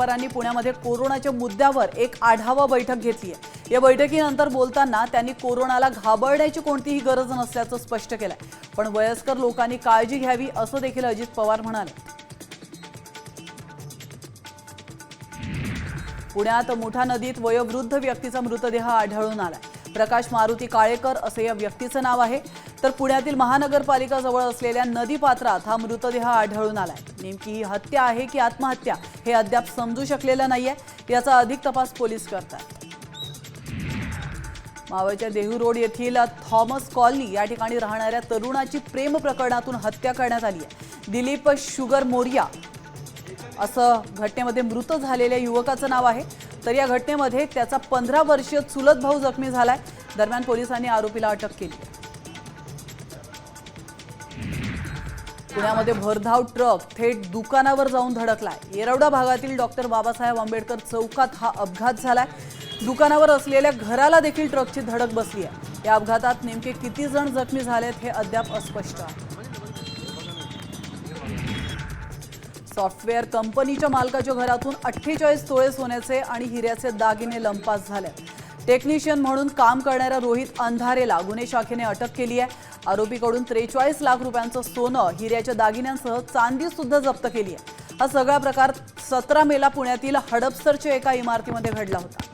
पवारांनी पुण्यामध्ये कोरोनाच्या मुद्द्यावर एक आढावा बैठक घेतली आहे। या बैठकीनंतर बोलताना त्यांनी कोरोनाला घाबरण्याची कोणतीही गरज नसल्याचं स्पष्ट केलंय, पण वयस्कर लोकांनी काळजी घ्यावी असं देखील अजित पवार म्हणाले। पुण्यात मुठा नदीत वयोवृद्ध व्यक्तीचा मृतदेह आढळून आलाय। प्रकाश मारुती काळेकर असे या व्यक्तीचं नाव आहे। तर पुण्यातील महानगरपालिका जवळ असलेल्या नदीपात्रात हा मृतदेह आढळून आलाय। नेमकी ही हत्या आहे की आत्महत्या हे अद्याप समजू शकलेलं नाहीये। याचा अधिक तपास पोलीस करतात। मावळच्या देहू रोड येथील थॉमस कॉलनी या ठिकाणी राहणाऱ्या तरुणाची प्रेम प्रकरणातून हत्या करण्यात आली आहे। दिलीप शुगर मोरिया असं घटनेमध्ये मृत झालेल्या युवकाचं नाव आहे। तर या घटनेमध्ये त्याचा 15 वर्षीय चुलत भाऊ जखमी झालाय। दरम्यान पोलिसांनी आरोपीला अटक केली आहे। पुण्यामध्ये भरधाव ट्रक थेट दुकानावर जाऊन धडकलाय। येरवडा भागातील डॉक्टर बाबासाहेब आंबेडकर चौकात हा अपघात झालाय। दुकानावर असलेल्या घराला देखील ट्रकची धडक बसली आहे। या अपघातात नेमके किती जण जखमी झालेत हे अद्याप अस्पष्ट आहे। सॉफ्टवेअर कंपनीच्या मालकाच्या घरातून 48 तोळे सोन्याचे आणि हिऱ्याचे दागिने लंपास झाले। टेक्निशियन म्हणून काम करणाऱ्या रोहित अंधारेला गुन्हे शाखेने अटक केली आहे। आरोपीकडून 43 लाख रुपयांचं सोनं, हिऱ्याच्या दागिन्यांसह चांदी सुद्धा जप्त केली आहे। हा सगळा प्रकार 17 मेला पुण्यातील हडपसरच्या एका इमारतीमध्ये घडला होता।